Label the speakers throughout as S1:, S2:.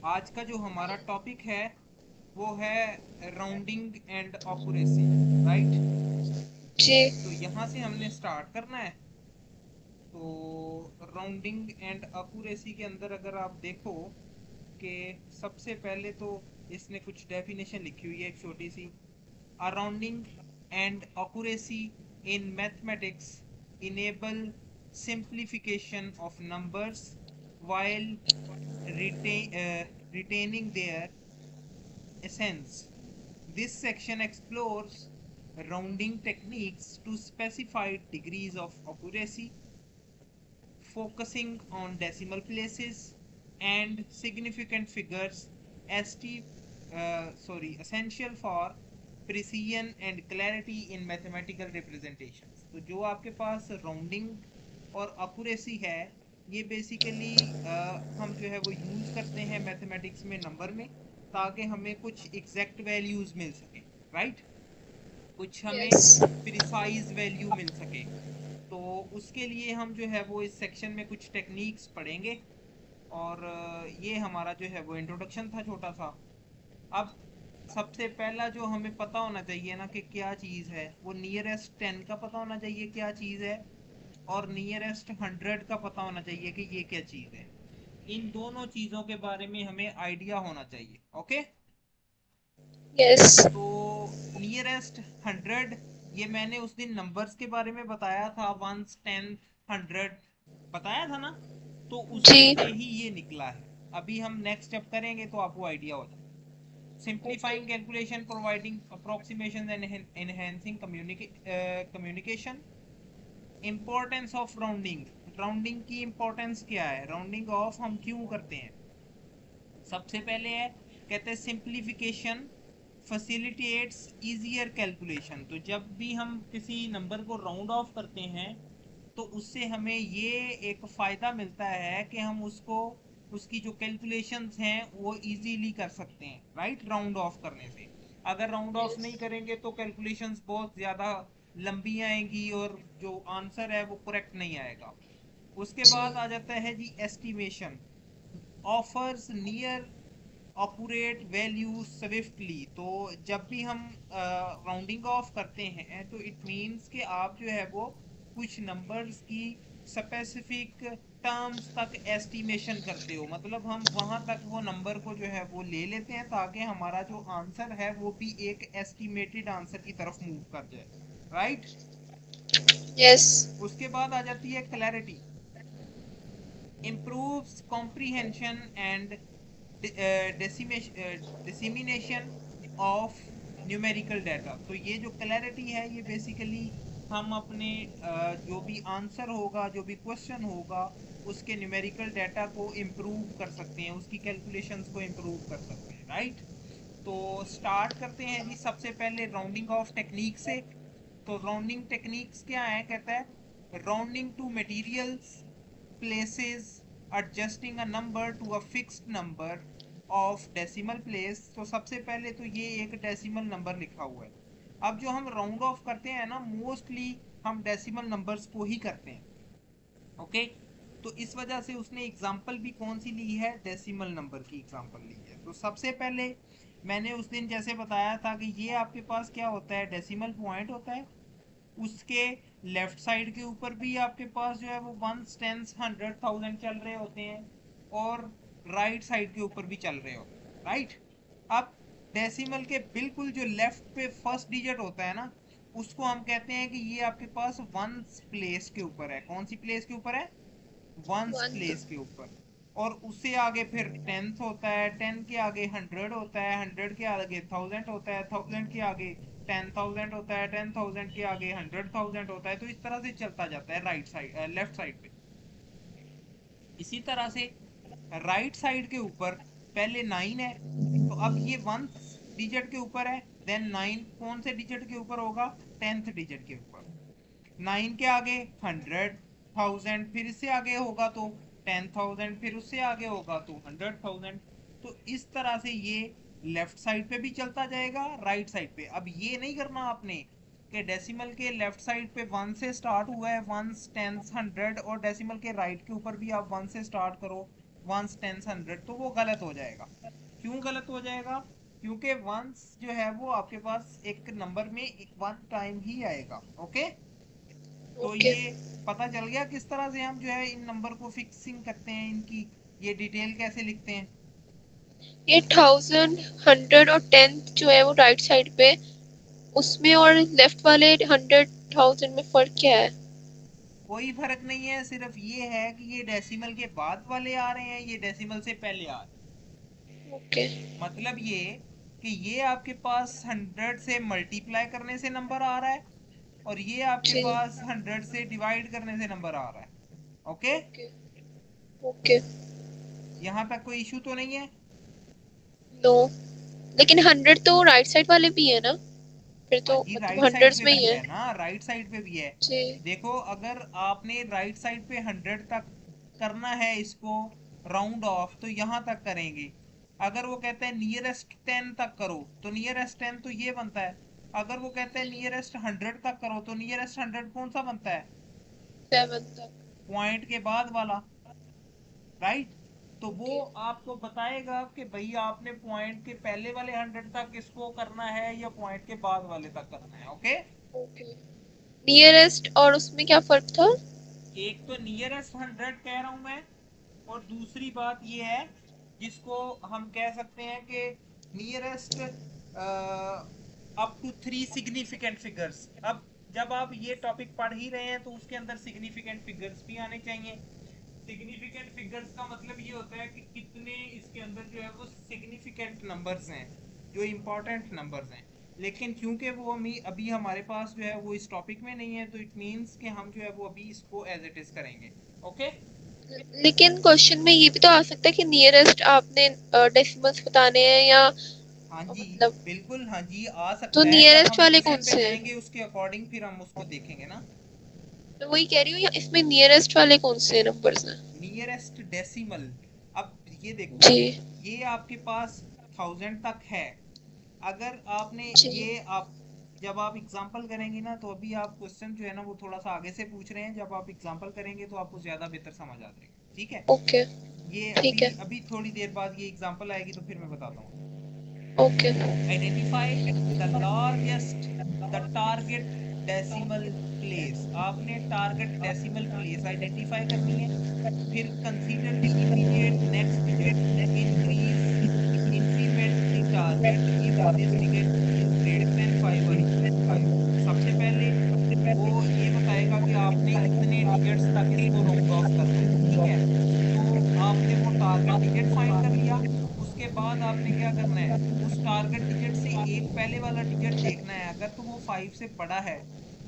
S1: आज का जो हमारा टॉपिक है वो है राउंडिंग एंड ऑकुरेसी, राइट।
S2: जी।
S1: तो यहाँ से हमने स्टार्ट करना है। तो राउंडिंग एंड ऑकुरेसी के अंदर अगर आप देखो कि सबसे पहले तो इसने कुछ डेफिनेशन लिखी हुई है एक छोटी सी। A rounding and accuracy in mathematics enable simplification of numbers while retaining their essence. This section explores rounding techniques to specify degrees of accuracy, focusing on decimal places and significant figures, essential for precision and clarity in mathematical representations. तो जो आपके पास rounding और accuracy है, ये basically हम जो है वो यूज करते हैं मैथमेटिक्स में नंबर में, ताकि हमें कुछ एग्जैक्ट वैल्यूज मिल सके, राइट। कुछ हमें
S2: यस।
S1: प्रिसाइज वैल्यू मिल सके। तो उसके लिए हम जो है वो इस सेक्शन में कुछ टेक्निक्स पढ़ेंगे। और ये हमारा जो है वो इंट्रोडक्शन था छोटा सा। अब सबसे पहला जो हमें पता होना चाहिए ना कि क्या चीज़ है, वो नियरेस्ट 10 का पता होना चाहिए क्या चीज़ है, और नियरेस्ट 100 का पता होना चाहिए कि ये क्या चीज़ है। इन दोनों चीज़ों के बारे में हमें आइडिया होना चाहिए, ओके।
S2: यस।
S1: तो नियरेस्ट 100, ये मैंने उस दिन नंबर्स के बारे में बताया था, 1 10 100 बताया था ना। तो उसी
S2: जी।
S1: से ही ये निकला है। अभी हम नेक्स्ट स्टेप करेंगे तो आपको आइडिया हो जाए।
S2: Okay.
S1: Simplifying calculation, providing approximation and enhancing communication. Importance of rounding, rounding की इंपॉर्टेंस क्या है, राउंडिंग ऑफ हम क्यों करते हैं। सबसे पहले है, कहते हैं सिंप्लीफिकेशन फैसिलिटेट्स इजियर कैलकुलेशन। तो जब भी हम किसी नंबर को राउंड ऑफ करते हैं तो उससे हमें ये एक फ़ायदा मिलता है कि हम उसको, उसकी जो कैलकुलेशंस हैं वो इजीली कर सकते हैं, राइट, राउंड ऑफ करने से। अगर राउंड ऑफ
S2: यस।
S1: नहीं करेंगे तो कैलकुलेशंस बहुत ज़्यादा लंबी आएंगी और जो आंसर है वो करेक्ट नहीं आएगा। उसके
S2: जी।
S1: बाद आ जाता है जी estimation, offers near accurate value swiftly. तो जब भी हम राउंडिंग ऑफ करते हैं तो इट मीन्स कि आप जो है वो कुछ नंबर्स की स्पेसिफिक टर्म्स तक एस्टिमेशन करते हो, मतलब हम वहां तक वो नंबर को जो है वो ले लेते हैं ताकि हमारा जो आंसर है वो भी एक एस्टिमेटेड आंसर की तरफ मूव कर जाए, राइट।
S2: यस।
S1: उसके बाद आ जाती है clarity, improves comprehension and dissemination of numerical data। तो ये जो क्लैरिटी है ये बेसिकली हम अपने जो भी आंसर होगा, जो भी क्वेश्चन होगा, उसके न्यूमेरिकल डाटा को इम्प्रूव कर सकते हैं, उसकी कैलकुलेशंस को इम्प्रूव कर सकते हैं, राइट। तो स्टार्ट करते हैं जी सबसे पहले राउंडिंग ऑफ टेक्निक से। तो राउंडिंग टेक्निक्स क्या है, कहता है rounding to materials, places, adjusting a number to a fixed number of decimal place। तो सबसे पहले तो ये एक डेसिमल नंबर लिखा हुआ है। अब जो हम राउंड ऑफ करते हैं ना, मोस्टली हम डेसिमल नंबर्स को ही करते हैं, ओके। तो इस वजह से उसने एग्जाम्पल भी कौन सी ली है, डेसिमल नंबर की एग्जाम्पल ली है। तो सबसे पहले मैंने उस दिन जैसे बताया था कि ये आपके पास क्या होता है, डेसिमल पॉइंट होता है। उसके लेफ्ट साइड के ऊपर भी आपके पास जो है वो 1 10 100 1000 चल रहे होते हैं, और राइट साइड के ऊपर भी चल रहे होते हैं, राइट। अब डेसिमल के बिल्कुल जो लेफ्ट पे फर्स्ट डिजिट होता है ना, उसको हम कहते हैं कि ये आपके पास वंस प्लेस के ऊपर है। कौन सी प्लेस के ऊपर है, वंस
S2: वन।
S1: प्लेस के ऊपर। और उससे आगे फिर टेंथ होता है, 10 के आगे 100 होता है, 100 के आगे 1000 होता है, 1000 के आगे 10,000 होता है, 10,000 के आगे 100,000 होता है। तो इस तरह से चलता जाता है राइट साइड, लेफ्ट साइड पे। इसी तरह से राइट साइड के ऊपर पहले 9 है, तो अब ये वन डिजिट के ऊपर है, देन 9 कौन से डिजिट के ऊपर होगा, 10th डिजिट के ऊपर। 9 के आगे 100,000, फिर इससे आगे होगा तो 10,000, फिर उससे आगे होगा तो 100,000। तो इस तरह से ये लेफ्ट साइड पे भी चलता जाएगा, राइट साइड पे। अब ये नहीं करना आपने कि डेसिमल के लेफ्ट साइड पे 1 से स्टार्ट हुआ है, 1 10 100, और डेसिमल के राइट के ऊपर भी आप 1 से स्टार्ट करो, वंस टेंस हंड्रेड, तो वो गलत हो जाएगा। क्यों गलत हो जाएगा? क्योंकि वंस जो है वो आपके पास एक नंबर में वन टाइम ही आएगा। ओके, तो
S2: ओके।
S1: ये पता चल गया किस तरह से हम जो है इन नंबर को फिक्सिंग करते हैं, इनकी ये डिटेल कैसे लिखते हैं।
S2: ये 1000, 100 और 10 जो है वो राइट साइड पे, उसमें और लेफ्ट वाले 100, 1000 में फर्क क्या है?
S1: कोई फर्क नहीं है, सिर्फ ये है कि ये डेसिमल के बाद वाले आ रहे हैं, ये डेसिमल से पहले आ रहे
S2: ओके।
S1: हैं। मतलब ये कि ये आपके पास 100 से मल्टीप्लाई करने से नंबर आ रहा है, और ये आपके
S2: जी।
S1: पास 100 से डिवाइड करने से नंबर आ रहा है। Okay,
S2: okay. ओके।
S1: यहाँ तक कोई इशू तो नहीं है?
S2: नो, लेकिन 100 तो राइट साइड वाले भी है ना, फिर
S1: हाँ
S2: तो
S1: जी,
S2: मतलब
S1: राइट साइड
S2: हंड्रेड्स
S1: पे
S2: में
S1: भी
S2: ही है।
S1: है ना, राइट साइड पे भी है।
S2: जी।
S1: देखो, अगर आपने राइट साइड पे 100 तक करना है इसको राउंड ऑफ, तो यहाँ तक करेंगे। अगर वो कहते हैं नियरेस्ट 10 तक करो, तो नियरेस्ट 10 तो ये बनता है। अगर वो कहते हैं नियरेस्ट 100 तक करो, तो नियरेस्ट 100 कौन सा बनता है?
S2: 7 तक।
S1: पॉइंट के बाद वाला, राइट। तो वो
S2: ओके।
S1: आपको बताएगा कि भाई आपने पॉइंट के पहले वाले 100 तक इसको करना है या पॉइंट के बाद वाले तक करना है। Okay,
S2: okay. नियरेस्ट और उसमें क्या फर्क था?
S1: एक तो नियरेस्ट 100 कह रहा हूं मैं, और दूसरी बात ये है जिसको हम कह सकते हैं कि nearest up to 3 significant figures. अब जब आप ये टॉपिक पढ़ ही रहे हैं तो उसके अंदर सिग्निफिकेंट फिगर्स भी आने चाहिए। सिग्निफिकेंट फिगर्स का मतलब ये होता है कि कितने इसके अंदर जो है वो सिग्निफिकेंट नंबर्स हैं, जो इम्पोर्टेंट नंबर्स हैं। लेकिन क्योंकि वो अभी हमारे पास जो है वो इस टॉपिक में नहीं है, तो इट मींस कि हम जो है वो अभी इसको एज इट इज करेंगे। ओके,
S2: लेकिन क्वेश्चन में ये भी तो आ सकता है कि नियरेस्ट आपने डेसिमल्स बताने हैं या
S1: हाँ जी,
S2: मतलब,
S1: बिल्कुल, हाँ जी, आ
S2: तो
S1: सकता है। जब
S2: नियरेस्ट
S1: हम
S2: वाले कौन
S1: क्वेश्चन पे
S2: से हैं?
S1: जाएंगे उसके अकॉर्डिंग फिर हम उसको देखेंगे ना।
S2: मैं वही कह रही हूँ, या इसमें नियरेस्ट वाले कौन से नंबर्स हैं?
S1: नियरेस्ट डेसिमल, अब ये देखो,
S2: जी।
S1: ये आपके पास 1000 तक है। अगर आपने
S2: जी।
S1: ये आप जब आप एग्जाम्पल करेंगे ना, तो अभी आप क्वेश्चन जो है ना वो थोड़ा सा आगे से पूछ रहे हैं, जब आप एग्जाम्पल करेंगे तो आपको ज्यादा बेहतर समझ आ जाएगा। ठीक है,
S2: ओके।
S1: ये
S2: ठीक
S1: अभी
S2: है।
S1: अभी थोड़ी देर बाद ये एग्जाम्पल आएगी तो फिर मैं बताता हूँ।
S2: Okay.
S1: Identify the largest the target decimal place. आपने टारगेट डेसिमल प्लेस आइडेंटिफाई करनी है। फिर consider the immediate next digit, increase increment the target if this digit is greater than 5 और इक्वल टू 5। सबसे पहले वो ये बताएगा कि आपने इतने डिजिट्स तक इसको राउंड ऑफ करना है। ठीक है, तो आपने वो टारगेट डिजिट फाइंड कर लिया। उसके बाद आपने क्या करना है, उस टारगेट डिजिट से एक पहले वाला डिजिट देखना है। अगर तो वो 5 से बड़ा है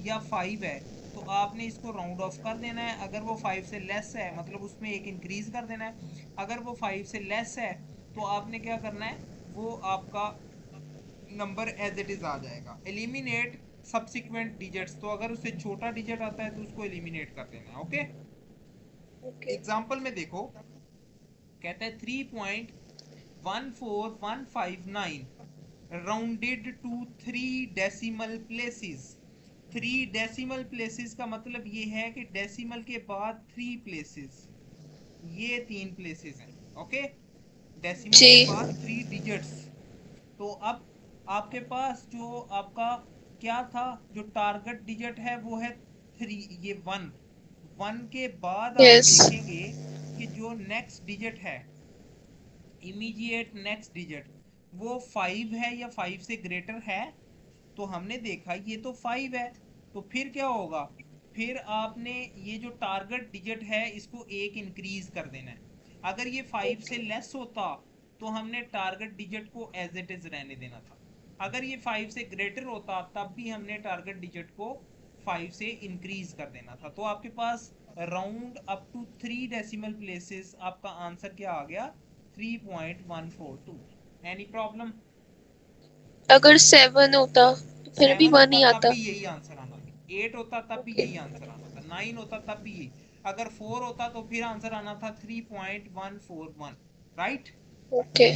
S1: या 5 है, तो आपने इसको राउंड ऑफ कर देना है। अगर वो 5 से लेस है, मतलब उसमें एक इंक्रीज कर देना है। अगर वो 5 से लेस है, तो आपने क्या करना है, वो आपका नंबर एज इट इज आ जाएगा। एलिमिनेट सब्सिक्वेंट डिजिट्स, तो अगर उससे छोटा डिजिट आता है तो उसको एलिमिनेट कर देना है। Okay,
S2: okay.
S1: एग्जाम्पल में देखो, कहता है 3.14159 rounded to 3 decimal places. 3 decimal places का मतलब ये है कि डेसिमल के बाद 3 प्लेसेस, ये 3 प्लेसेस हैं। ओके, डेसिमल
S2: जी।
S1: के बाद 3 डिजिट्स। तो अब आपके पास जो आपका क्या था, जो टारगेट डिजिट है वो है 3, ये 1। 1 के बाद आप
S2: यस।
S1: देखेंगे कि जो नेक्स्ट डिजिट है, इमीडिएट नेक्स्ट डिजिट, वो 5 है या 5 से ग्रेटर है। तो हमने देखा ये तो 5 है, तो फिर क्या होगा, फिर आपने ये जो टारगेट डिजिट है इसको एक इंक्रीज कर देना है। अगर ये 5 से
S2: ओके।
S1: लेस होता तो हमने टारगेट डिजिट को एज इट इज रहने देना था। अगर ये 5 से ग्रेटर होता तब भी हमने टारगेट डिजिट को 5 से इंक्रीज कर देना था। तो आपके पास round up to 3 decimal places, आपका आंसर क्या आ गया, 3.142। Any problem?
S2: अगर 7 होता तो फिर भी
S1: 7
S2: 1
S1: होता
S2: ही
S1: तब
S2: आता।
S1: भी यही आंसर आना था, 8 होता तब भी
S2: ओके।
S1: यही आंसर आना था, 9 होता तब भी यही। अगर 4 होता तो फिर आंसर आना था 3.141। राइट?
S2: ओके।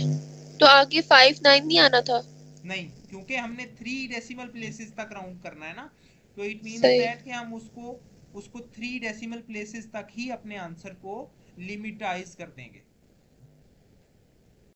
S2: तो आगे 5, 9 नहीं आना था?
S1: नहीं, क्योंकि हमने 3 डेसिमल प्लेसेस तक राउंड करना है ना, तो इट मींस
S2: सही।
S1: दैट कि हम उसको उसको 3 डेसिमल प्लेसेस तक ही अपने आंसर को लिमिटाइज कर देंगे।